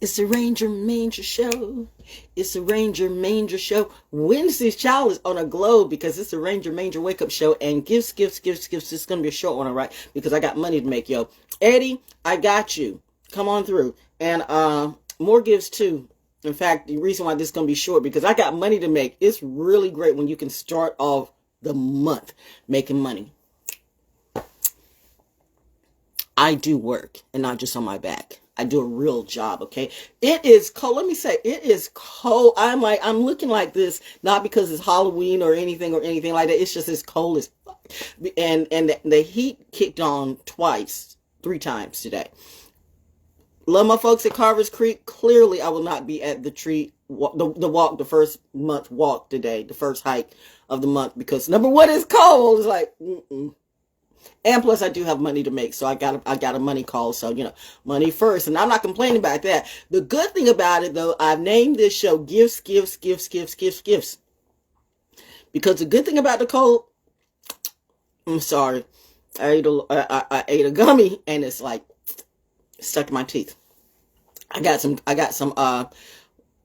It's the Ranger Manger Show. It's the Ranger Manger Show. Wednesday's child is on a globe because it's the Ranger Manger Wake Up Show. And gifts. It's going to be a short one, all right? Because I got money to make, yo. Eddie, I got you. Come on through. And more gifts, too. In fact, the reason why this is going to be short, because I got money to make. It's really great when you can start off the month making money. I do work and not just on my back. I do a real job, okay? It is cold. Let me say, it is cold. I'm looking like this, not because it's Halloween or anything like that. It's just as cold as fuck. And the heat kicked on three times today. Love my folks at Carver's Creek. Clearly, I will not be at the first month walk today, the first hike of the month, because number one, it's cold. It's like, And plus, I do have money to make, so I got a money call. So money first, and I'm not complaining about that. The good thing about it, though, I've named this show "Gifts," because the good thing about the cold, I'm sorry, I ate a gummy and it's like stuck in my teeth. I got some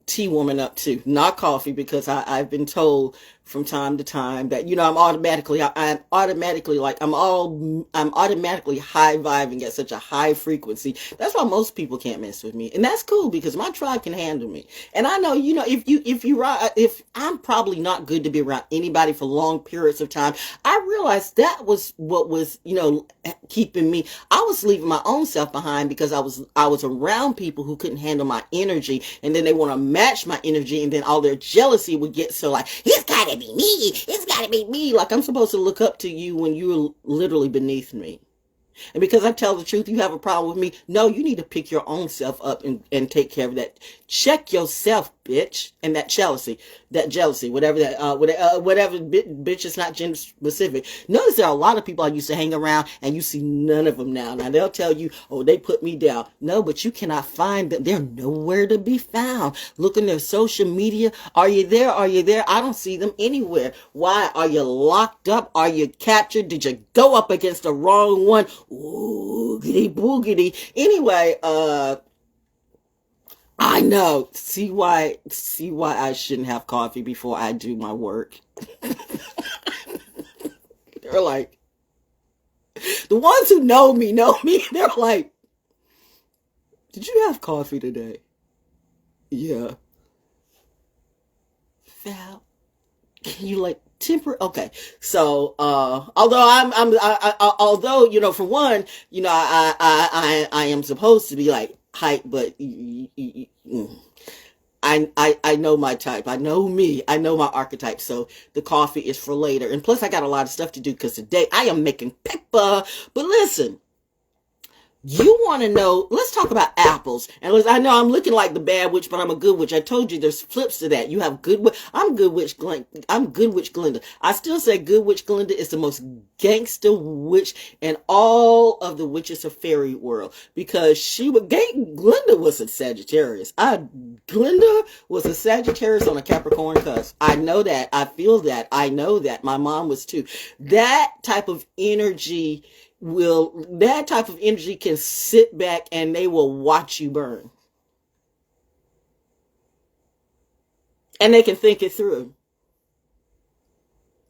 tea warming up too, not coffee, because I've been told from time to time that I'm automatically high vibing at such a high frequency. That's why most people can't mess with me, and that's cool because my tribe can handle me. And I know if I'm probably not good to be around anybody for long periods of time. I realized that was what was keeping me. I was leaving my own self behind because I was around people who couldn't handle my energy, and then they want to match my energy, and then all their jealousy would get so like, it's gotta be me, it's gotta be me, like I'm supposed to look up to you when you're literally beneath me. And because I tell the truth, you have a problem with me. No, you need to pick your own self up and take care of that. Check yourself, bitch. And that jealousy, whatever bitch is not gender specific. Notice there are a lot of people I used to hang around, and you see none of them now. Now they'll tell you, oh, they put me down. No, but you cannot find them. They're nowhere to be found. Look in their social media. Are you there? Are you there? I don't see them anywhere. Why? Are you locked up? Are you captured? Did you go up against the wrong one? Oogity boogity. Anyway, I know. See why I shouldn't have coffee before I do my work. They're like, the ones who know me. They're like, did you have coffee today? Yeah. Val, can you temper? Okay. So, although for one, I am supposed to be like hype, but I know my type. I know me. I know my archetype. So the coffee is for later. And plus I got a lot of stuff to do because today I am making paper. But listen, you want to know, let's talk about apples. And I know I'm looking like the bad witch, but I'm a good witch. I told you there's flips to that. You have good witch. I'm good witch Glinda. I still say good witch Glinda is the most gangster witch in all of the witches of fairy world, because Glinda was a Sagittarius. Glinda was a Sagittarius on a Capricorn cusp. I know that. I feel that. I know that. My mom was too. That type of energy can sit back and they will watch you burn. And they can think it through.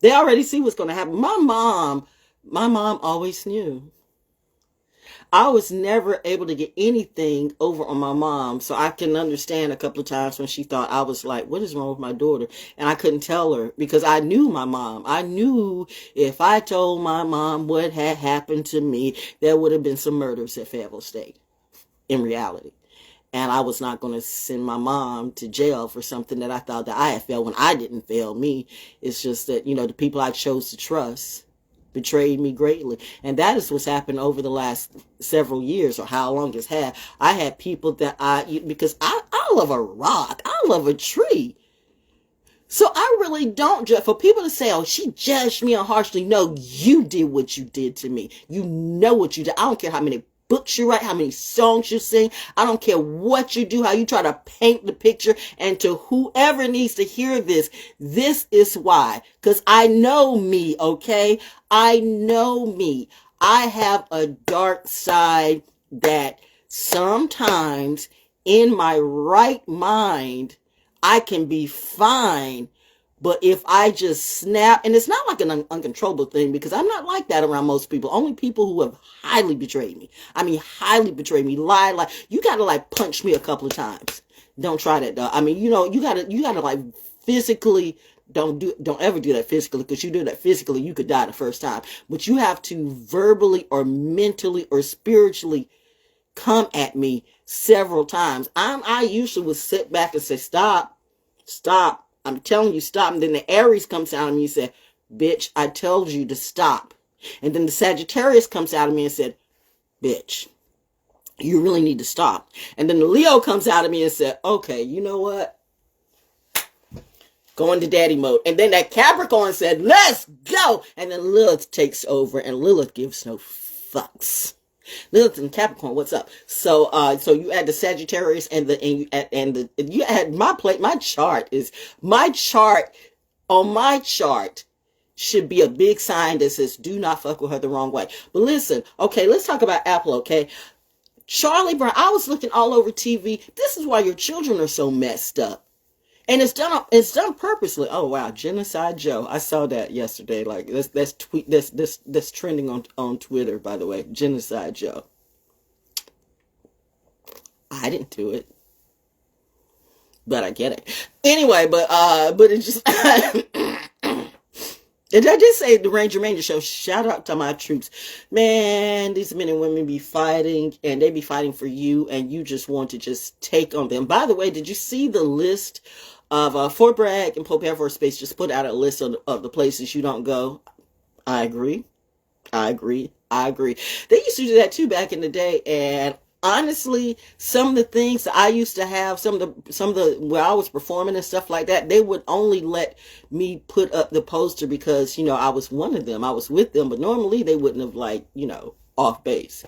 They already see what's going to happen. My mom always knew. I was never able to get anything over on my mom, so I can understand a couple of times when she thought I was like, what is wrong with my daughter? And I couldn't tell her because I knew my mom. I knew if I told my mom what had happened to me, there would have been some murders at Fayetteville State in reality. And I was not going to send my mom to jail for something that I thought that I had failed when I didn't fail me. It's just that, the people I chose to trust betrayed me greatly. And that is what's happened over the last several years, or how long it's had. I had people that because I love a rock. I love a tree. So I really don't judge. For people to say, oh, she judged me harshly. No, you did what you did to me. You know what you did. I don't care how many books you write, how many songs you sing. I don't care what you do, how you try to paint the picture. And to whoever needs to hear this is why. Because I know me, okay? I know me. I have a dark side that sometimes in my right mind, I can be fine. But if I just snap, and it's not like an uncontrollable thing, because I'm not like that around most people. Only people who have highly betrayed me. I mean, highly betrayed me. Lie. You gotta like punch me a couple of times. Don't try that though. I mean, you gotta like physically, don't ever do that physically, because you do that physically, you could die the first time. But you have to verbally or mentally or spiritually come at me several times. I usually would sit back and say, stop. I'm telling you, stop. And then the Aries comes out of me and said, bitch, I told you to stop. And then the Sagittarius comes out of me and said, bitch, you really need to stop. And then the Leo comes out of me and said, okay, you know what? Go into daddy mode. And then that Capricorn said, let's go. And then Lilith takes over, and Lilith gives no fucks. Lilith and Capricorn, what's up? So you add the Sagittarius and you add my chart on my chart should be a big sign that says, do not fuck with her the wrong way. But listen, okay, let's talk about Apple, okay? Charlie Brown, I was looking all over TV. This is why your children are so messed up. And it's done purposely. Oh wow, Genocide Joe. I saw that yesterday. Like that's trending on Twitter, by the way. Genocide Joe. I didn't do it, but I get it. Anyway, but it just and I did say the Manger show, shout out to my troops. Man, these men and women be fighting, and they be fighting for you, and you just want to just take on them. By the way, did you see the list of Fort Bragg and Pope Air Force Base just put out a list of the places you don't go? I agree. They used to do that too back in the day, and honestly, some of the things that I used to have, some of the where I was performing and stuff like that, they would only let me put up the poster because, I was one of them. I was with them, but normally they wouldn't have off base.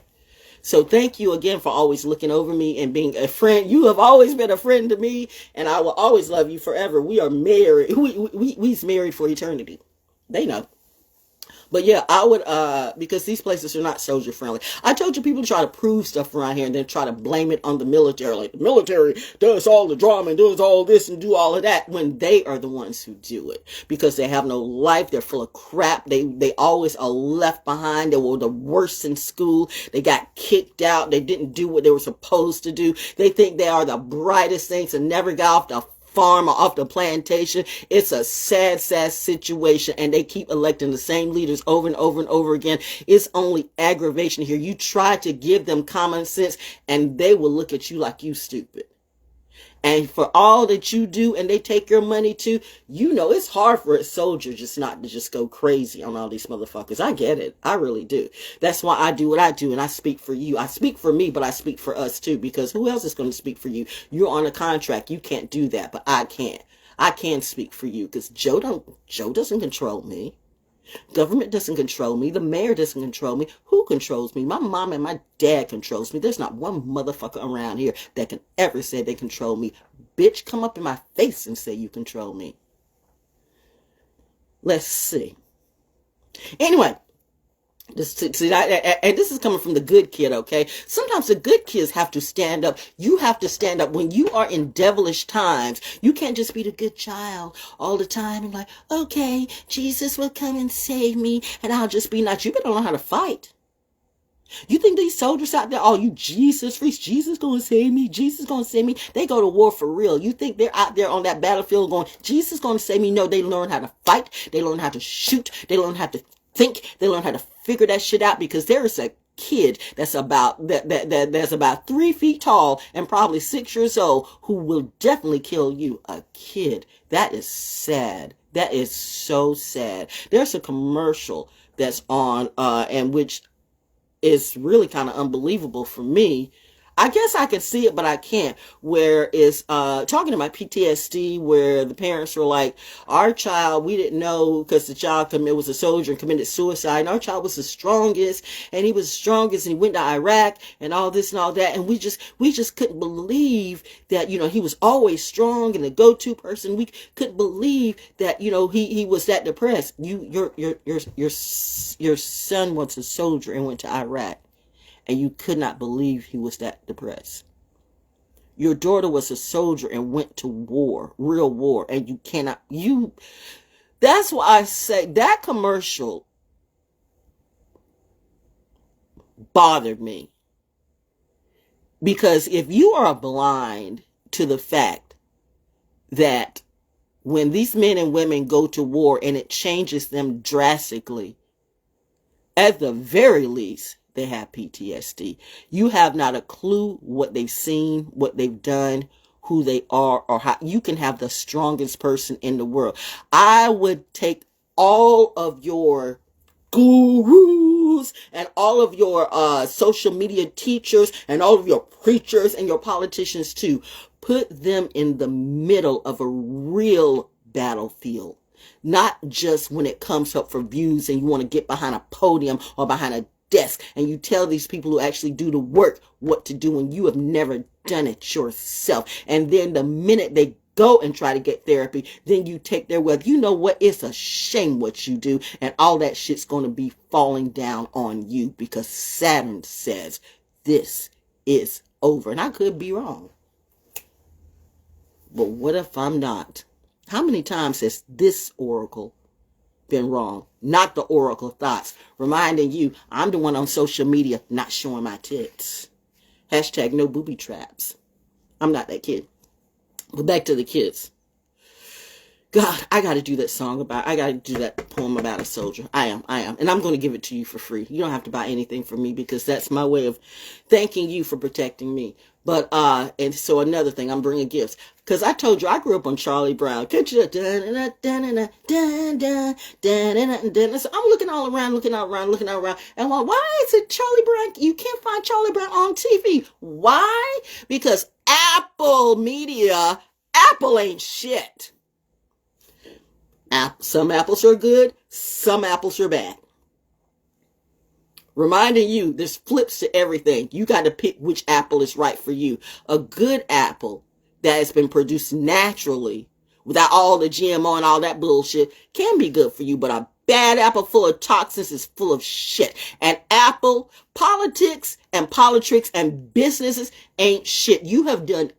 So thank you again for always looking over me and being a friend. You have always been a friend to me, and I will always love you forever. We are married. We's married for eternity. They know. But yeah, I would, because these places are not soldier friendly. I told you people try to prove stuff around here and then try to blame it on the military. Like the military does all the drama and does all this and do all of that, when they are the ones who do it. Because they have no life. They're full of crap. They always are left behind. They were the worst in school. They got kicked out. They didn't do what they were supposed to do. They think they are the brightest things and never got off the farm or off the plantation. It's a sad situation, and they keep electing the same leaders over and over and over again. It's only aggravation here. You try to give them common sense, and they will look at you like you stupid. And for all that you do, and they take your money too, it's hard for a soldier not to just go crazy on all these motherfuckers. I get it. I really do. That's why I do what I do, and I speak for you. I speak for me, but I speak for us too, because who else is going to speak for you? You're on a contract. You can't do that, but I can. I can speak for you, because Joe doesn't control me. Government doesn't control me. The mayor doesn't control me. Who controls me? My mom and my dad controls me. There's not one motherfucker around here that can ever say they control me. Bitch, come up in my face and say you control me. Let's see. Anyway, this is coming from the good kid, okay? Sometimes the good kids have to stand up. You have to stand up when you are in devilish times. You can't just be the good child all the time and like, okay, Jesus will come and save me and I'll just be nice. You better learn how to fight. You think these soldiers out there, you Jesus freaks, Jesus gonna save me, Jesus gonna save me. They go to war for real. You think they're out there on that battlefield going, Jesus gonna save me? No, they learn how to fight. They learn how to shoot. They learn how to think. They learn how to figure that shit out, because there is a kid that's about 3 feet tall and probably 6 years old who will definitely kill you. A kid. That is sad. That is so sad. There's a commercial that's on, and which is really kind of unbelievable for me. I guess I can see it, but I can't. Where is talking about PTSD, where the parents were like, our child, we didn't know, because the child was a soldier and committed suicide, and our child was the strongest, and he was the strongest, and he went to Iraq and all this and all that, and we just couldn't believe that, he was always strong and the go-to person. We couldn't believe that, he was that depressed. Your son was a soldier and went to Iraq, and you could not believe he was that depressed. Your daughter was a soldier and went to war, real war, and you cannot, that's why I say that commercial bothered me. Because if you are blind to the fact that when these men and women go to war and it changes them drastically, at the very least, they have PTSD. You have not a clue what they've seen, what they've done, who they are, or how. You can have the strongest person in the world. I would take all of your gurus and all of your social media teachers and all of your preachers and your politicians too, put them in the middle of a real battlefield. Not just when it comes up for views and you want to get behind a podium or behind a desk and you tell these people who actually do the work what to do when you have never done it yourself. And then the minute they go and try to get therapy, then you take their word. You know what? It's a shame what you do, and all that shit's going to be falling down on you because Saturn says this is over. And I could be wrong. But what if I'm not? How many times has this oracle been wrong? Not the oracle thoughts. Reminding you, I'm the one on social media not showing my tits. Hashtag no booby traps. I'm not that kid. But back to the kids. God, I got to do that song I got to do that poem about a soldier. I am. And I'm going to give it to you for free. You don't have to buy anything from me because that's my way of thanking you for protecting me. But, and so another thing, I'm bringing gifts. Because I told you, I grew up on Charlie Brown. Catch you. So I'm looking all around. And I'm like, why is it Charlie Brown? You can't find Charlie Brown on TV. Why? Because Apple Media, Apple ain't shit. Some apples are good, some apples are bad. Reminding you, there's flips to everything. You got to pick which apple is right for you. A good apple that has been produced naturally, without all the GMO and all that bullshit, can be good for you. But a bad apple full of toxins is full of shit. And Apple, politics and politics and businesses ain't shit. You have done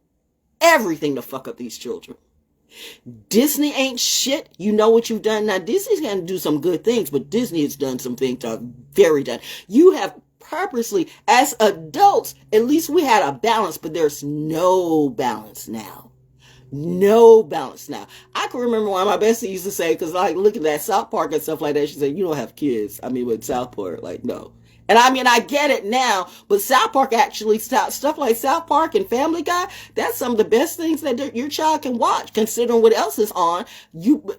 everything to fuck up these children. Disney ain't shit. You know what you've done. Now, Disney's going to do some good things, but Disney has done some things that are very done. You have purposely, as adults, at least we had a balance, but there's no balance now. No balance now. I can remember one of my besties used to say, because like, look at that South Park and stuff like that. She said, you don't have kids. I mean, with South Park, like, no. And I mean, I get it now, but South Park actually, stuff like South Park and Family Guy, that's some of the best things that your child can watch, considering what else is on.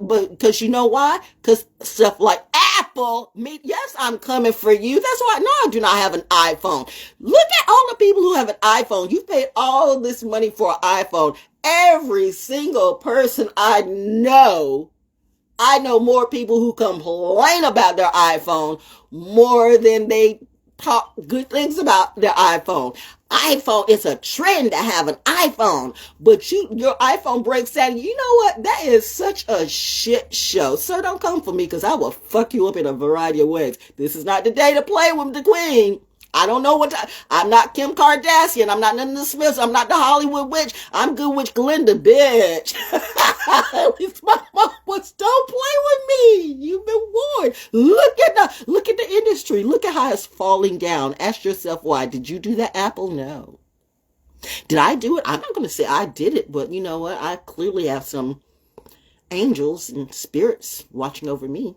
But because you know why? Because stuff like Apple, yes, I'm coming for you. That's why, no, I do not have an iPhone. Look at all the people who have an iPhone. You paid all this money for an iPhone. Every single person I know more people who complain about their iPhone more than they talk good things about their iPhone. iPhone, it's a trend to have an iPhone, but your iPhone breaks down. You know what? That is such a shit show. Sir, don't come for me because I will fuck you up in a variety of ways. This is not the day to play with the queen. I don't know I'm not Kim Kardashian. I'm not none of the Smiths. I'm not the Hollywood witch. I'm good witch Glinda, bitch. At least my mom was, don't play with me. You've been warned. Look at the industry. Look at how it's falling down. Ask yourself why. Did you do that, Apple? No. Did I do it? I'm not going to say I did it, but you know what? I clearly have some angels and spirits watching over me.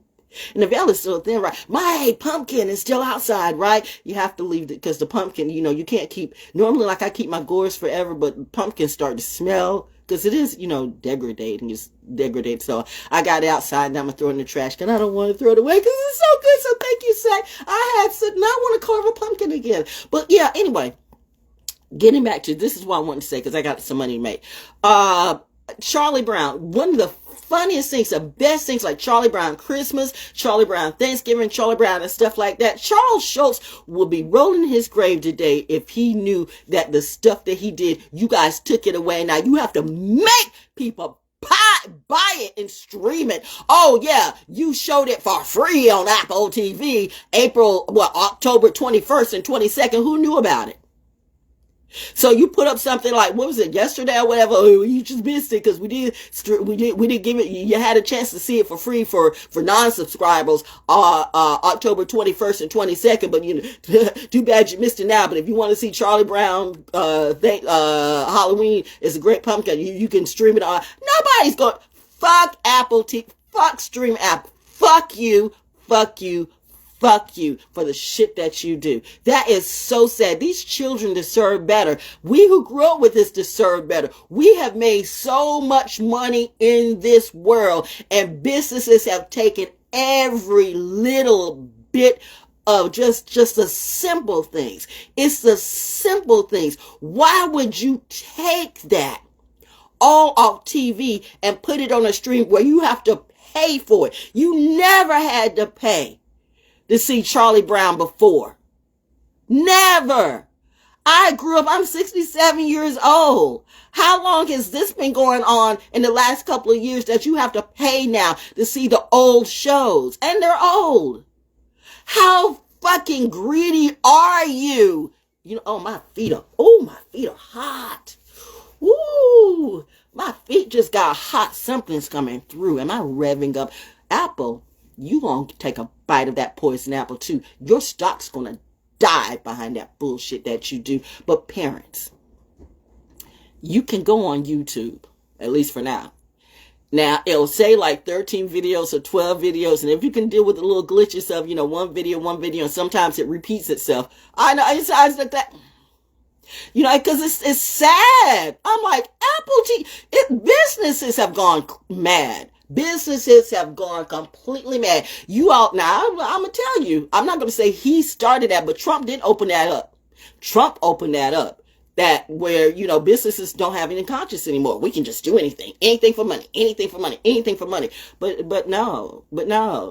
And the veil is still thin, right? My pumpkin is still outside, right? You have to leave it because the pumpkin, you can't keep, normally like I keep my gourds forever, but pumpkins start to smell because it is, degrading. It's degraded. So I got it outside and I'm going to throw it in the trash and I don't want to throw it away because it's so good. So thank you, Zach. Now I want to carve a pumpkin again. But yeah, anyway, getting back to, this is what I wanted to say because I got some money to make. Charlie Brown, one of the funniest things, the best things like Charlie Brown Christmas, Charlie Brown Thanksgiving, Charlie Brown and stuff like that. Charles Schultz would be rolling in his grave today if he knew that the stuff that he did, you guys took it away. Now you have to make people buy it and stream it. Oh yeah, you showed it for free on Apple TV, October 21st and 22nd. Who knew about it? So you put up something like, what was it, yesterday or whatever? Oh, you just missed it because we didn't give it. You had a chance to see it for free for non-subscribers, October 21st and 22nd. But too bad you missed it now. But if you want to see Charlie Brown, Halloween is a great pumpkin. You can stream it on. Nobody's going. Fuck Apple TV. Fuck Stream App. Fuck you. Fuck you. Fuck you for the shit that you do. That is so sad. These children deserve better. We who grew up with this deserve better. We have made so much money in this world, and businesses have taken every little bit of just the simple things. It's the simple things. Why would you take that all off TV and put it on a stream where you have to pay for it? You never had to pay to see Charlie Brown before. Never. I grew up, I'm 67 years old. How long has this been going on in the last couple of years that you have to pay now to see the old shows? And they're old. How fucking greedy are you? My feet are hot. Ooh, my feet just got hot. Something's coming through. Am I revving up? Apple, you gonna take a bite of that poison apple too. Your stock's gonna die behind that bullshit that you do. But parents, you can go on YouTube, at least for now. Now, it'll say like 13 videos or 12 videos, and if you can deal with the little glitches of, one video, and sometimes it repeats itself. I know, it's like that. Because it's sad. I'm like, Apple TV, businesses have gone mad. Businesses have gone completely mad. Now, I'm going to tell you, I'm not going to say he started that, but Trump did open that up. Trump opened that up. That where, businesses don't have any conscience anymore. We can just do anything. Anything for money. Anything for money. Anything for money. But no.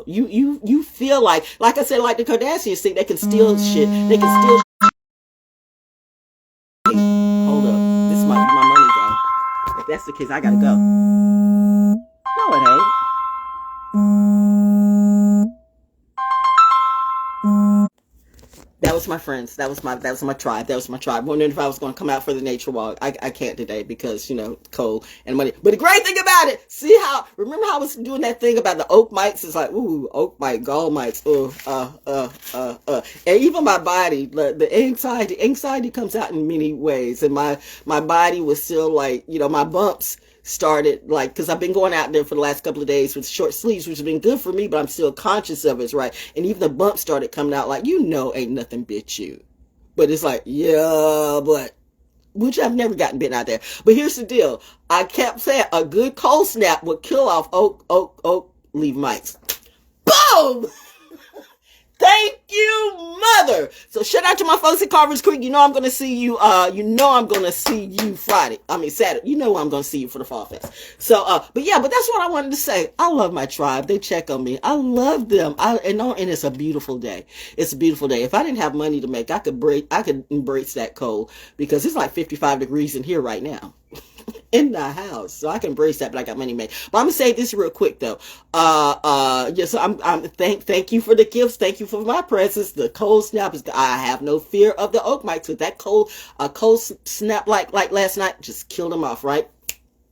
You feel like I said, like the Kardashians think they can steal shit. They can steal. Hold up. This might be my money though. If that's the case, I gotta go. No, it ain't. That was my friends. That was my tribe. That was my tribe. Wondering if I was going to come out for the nature walk. I can't today because, cold and money. But the great thing about it, remember how I was doing that thing about the oak mites? It's like, ooh, oak mite, gall mites. And even my body, the anxiety comes out in many ways. And my body was still like, my bumps started because I've been going out there for the last couple of days with short sleeves, which has been good for me, but I'm still conscious of it, right? And even the bumps started coming out like, ain't nothing bit you. But it's like, yeah, but, which I've never gotten bitten out there. But here's the deal. I kept saying a good cold snap would kill off oak leaf mites. Boom! Thank you, mother. So shout out to my folks at Carver's Creek. I'm going to see you. I'm going to see you Saturday. I'm going to see you for the Fall Fest. So, but that's what I wanted to say. I love my tribe. They check on me. I love them. And it's a beautiful day. It's a beautiful day. If I didn't have money to make, I could embrace that cold because it's like 55 degrees in here right now. In the house, so I can embrace that, but I got money made. But I'm gonna say this real quick though. So I'm thank you for the gifts. Thank you for my presents. The cold snap is. I have no fear of the oak mites. With that cold snap like last night, just killed them off. Right.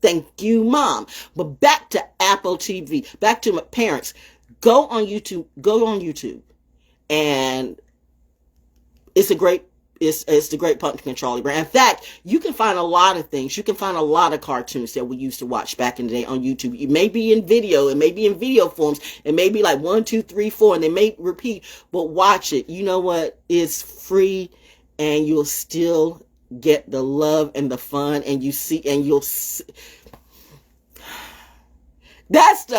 Thank you, Mom. But back to Apple TV. Back to my parents. Go on YouTube, and it's the great pumpkin Charlie Brown. In fact, you can find a lot of things. You can find a lot of cartoons that we used to watch back in the day on YouTube. It may be in video. It may be in video forms. It may be like 1, 2, 3, 4, and they may repeat. But watch it. You know what? It's free, and you'll still get the love and the fun. And you'll see.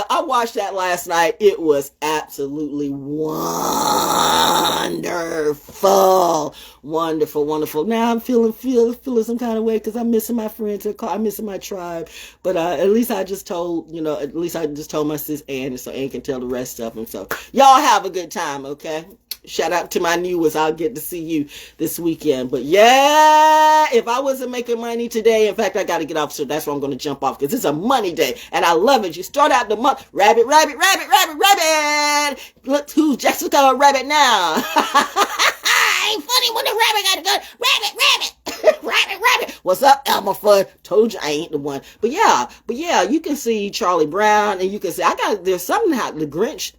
I watched that last night. It was absolutely wonderful. Wonderful. Now I'm feeling some kind of way because I'm missing my friends. I'm missing my tribe. But at least I just told my sis Ann, so Ann can tell the rest of them. So y'all have a good time, okay? Shout out to my newest. I'll get to see you this weekend. But yeah, if I wasn't making money today, in fact, I got to get off. So that's why I'm going to jump off because it's a money day. And I love it. You start out the month. Rabbit. Look who's Jessica Rabbit now. Ain't funny when the rabbit got a gun. Rabbit. Rabbit. What's up, Elmer Fudd? Told you I ain't the one. But yeah, you can see Charlie Brown, and you can see there's something how the Grinch.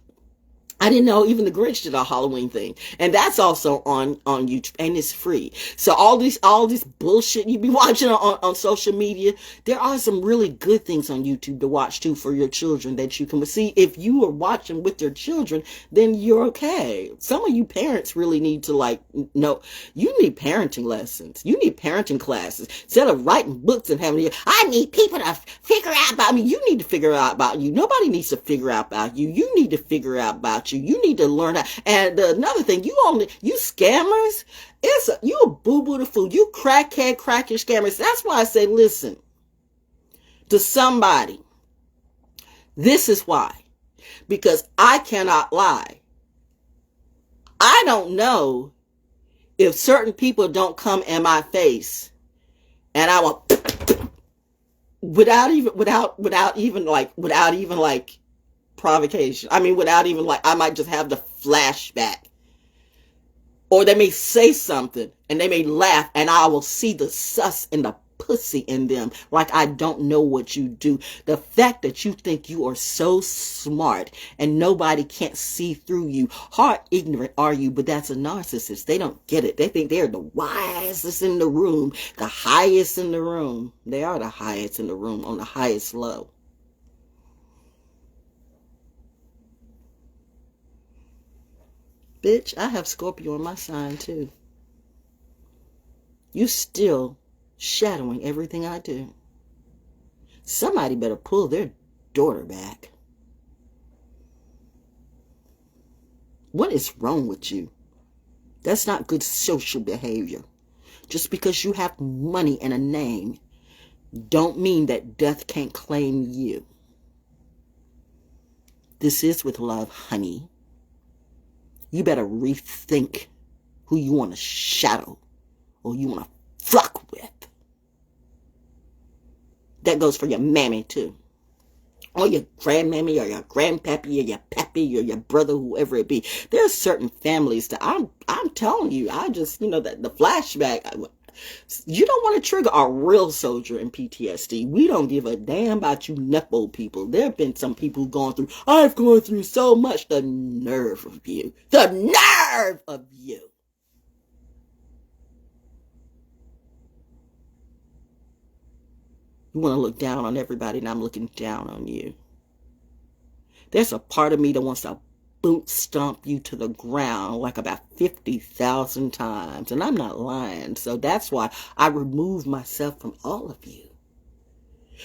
I didn't know even the Grinch did a Halloween thing. And that's also on YouTube, and it's free. So all this bullshit you be watching on social media, there are some really good things on YouTube to watch too for your children that you can see. If you are watching with your children, then you're okay. Some of you parents really need to know, you need parenting lessons. You need parenting classes. Instead of writing books and having, I need people to figure out about me. You need to figure out about you. Nobody needs to figure out about you. You need to figure out about you. You need to learn how. And another thing, you scammers, you a boo-boo the fool. You crackhead, scammers. That's why I say, listen to somebody. This is why. Because I cannot lie. I don't know if certain people don't come in my face and I will without even provocation. I mean, without even I might just have the flashback. Or they may say something and they may laugh and I will see the sus and the pussy in them. Like I don't know what you do. The fact that you think you are so smart and nobody can't see through you. How ignorant are you? But that's a narcissist. They don't get it. They think they're the wisest in the room. The highest in the room. They are the highest in the room on the highest low. Bitch, I have Scorpio on my sign too. You still shadowing everything I do. Somebody better pull their daughter back. What is wrong with you? That's not good social behavior. Just because you have money and a name, don't mean that death can't claim you. This is with love, honey. You better rethink who you want to shadow or you want to fuck with. That goes for your mammy too. Or your grandmammy or your grandpappy or your pappy or your brother, whoever it be. There's certain families that I'm telling you, I just, that the flashback, you don't want to trigger a real soldier in PTSD. We don't give a damn about you Nepo people. There have been some people I've gone through so much. The nerve of you. The nerve of you. You want to look down on everybody and I'm looking down on you. There's a part of me that wants to boot stomp you to the ground like about 50,000 times. And I'm not lying. So that's why I remove myself from all of you.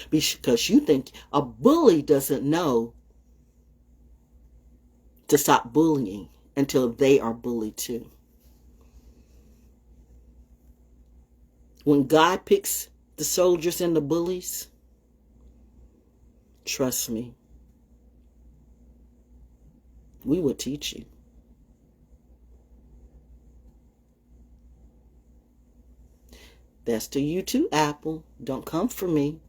Because you think a bully doesn't know to stop bullying until they are bullied too. When God picks the soldiers and the bullies, trust me, we will teach you. That's to you too, Apple. Don't come for me.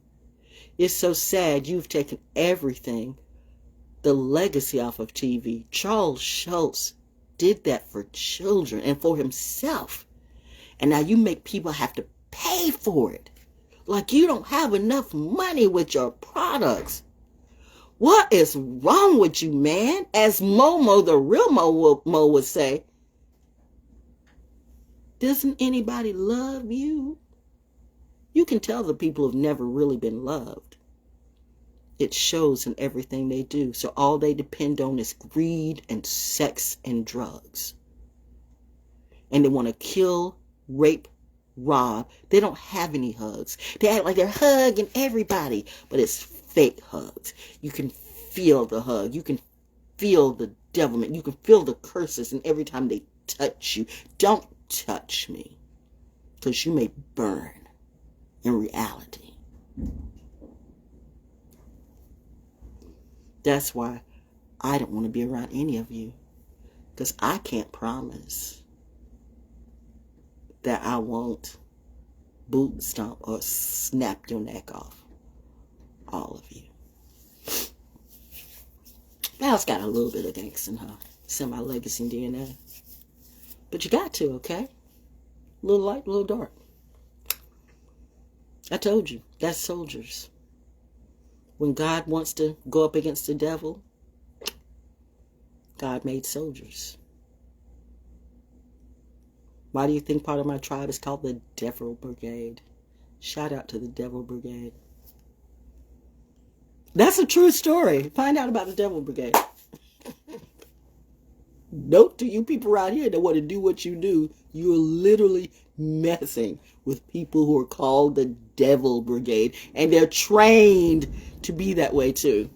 It's so sad you've taken everything, the legacy off of TV. Charles Schultz did that for children and for himself. And now you make people have to pay for it. Like you don't have enough money with your products. What is wrong with you, man? As Momo, the real Mo would say, doesn't anybody love you? You can tell the people have never really been loved. It shows in everything they do. So all they depend on is greed and sex and drugs. And they want to kill, rape, rob. They don't have any hugs. They act like they're hugging everybody, but it's fake hugs. You can feel the hug. You can feel the devilment. You can feel the curses, and every time they touch you, don't touch me, because you may burn in reality. That's why I don't want to be around any of you, because I can't promise that I won't boot, stomp, or snap your neck off. All of you. Now it's got a little bit of gangsta in her. Semi-legacy DNA. But you got to, okay? A little light, a little dark. I told you, that's soldiers. When God wants to go up against the devil, God made soldiers. Why do you think part of my tribe is called the Devil Brigade? Shout out to the Devil Brigade. That's a true story. Find out about the Devil Brigade. Note to you people around here that want to do what you do, you're literally messing with people who are called the Devil Brigade, and they're trained to be that way too.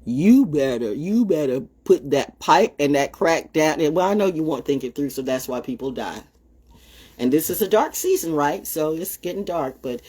You better put that pipe and that crack down. And well, I know you won't think it through, so that's why people die. And this is a dark season, right? So it's getting dark, but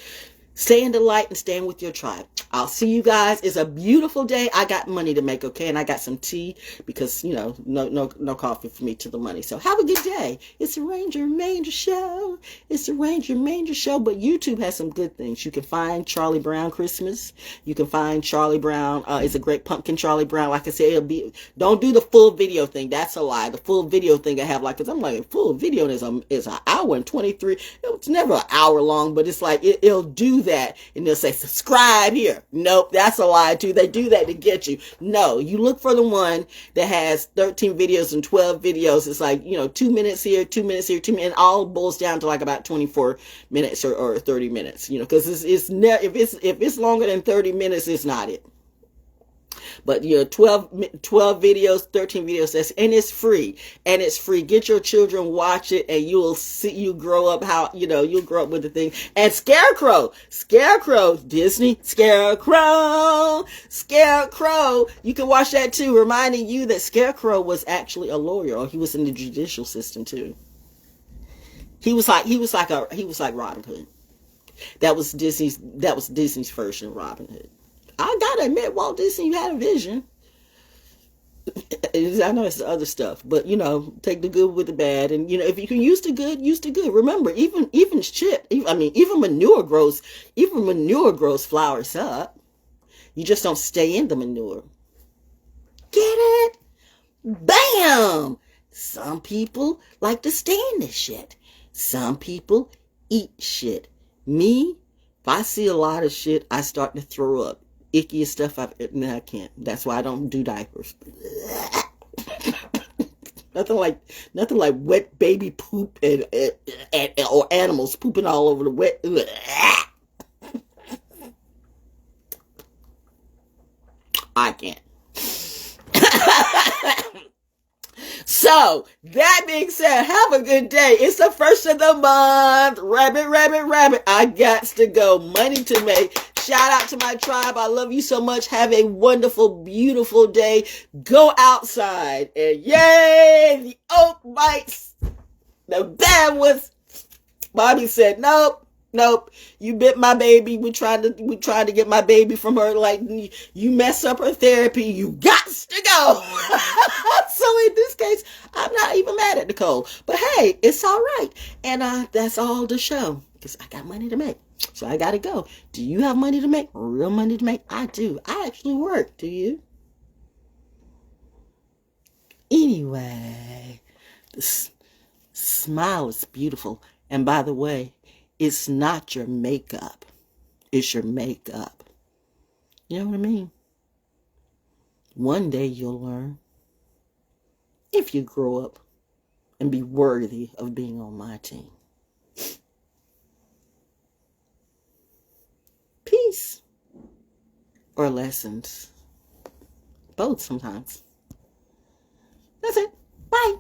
stay in the light and stand with your tribe. I'll see you guys. It's a beautiful day. I got money to make, okay? And I got some tea because, you know, no coffee for me to the money. So have a good day. It's the Manger Show. It's the Manger Show. But YouTube has some good things. You can find Charlie Brown Christmas. You can find Charlie Brown. It's a great pumpkin Charlie Brown. Like I said, it'll be. Don't do the full video thing. That's a lie. The full video thing I have, like, because I'm like, full video is an hour and 23. It's never an hour long, but it's like it'll do that, and they'll say subscribe here. Nope, that's a lie too. They do that to get you. No, you look for the one that has 13 videos and 12 videos. It's like, 2 minutes here, 2 minutes here, 2 minutes. It all boils down to like about 24 minutes or 30 minutes. Because if it's longer than 30 minutes, it's not it. But 12 videos, 13 videos, and it's free. And it's free. Get your children, watch it, and you'll see, you grow up you'll grow up with the thing. And Scarecrow, Disney, Scarecrow, you can watch that too, reminding you that Scarecrow was actually a lawyer, or he was in the judicial system too. He was like Robin Hood. That was Disney's version of Robin Hood. I gotta admit, Walt Disney had a vision. I know it's the other stuff, but take the good with the bad, and if you can use the good, use the good. Remember, even manure grows flowers up. You just don't stay in the manure. Get it? Bam! Some people like to stay in this shit. Some people eat shit. Me, if I see a lot of shit, I start to throw up. Ickiest stuff I can't. That's why I don't do diapers. nothing like wet baby poop and or animals pooping all over the wet. I can't. So, that being said, have a good day. It's the first of the month. Rabbit. I got to go. Money to make. Shout out to my tribe. I love you so much. Have a wonderful, beautiful day. Go outside. And yay, the oak bites. The bad ones. Bobby said, nope. You bit my baby. We tried to get my baby from her. Like, you mess up her therapy. You got to go. So in this case, I'm not even mad at Nicole. But hey, it's all right. And that's all the show. Because I got money to make. So I got to go. Do you have money to make? Real money to make? I do. I actually work. Do you? Anyway, the smile is beautiful. And by the way, it's not your makeup. It's your makeup. You know what I mean? One day you'll learn. If you grow up and be worthy of being on my team. Peace. Or lessons. Both sometimes. That's it. Bye.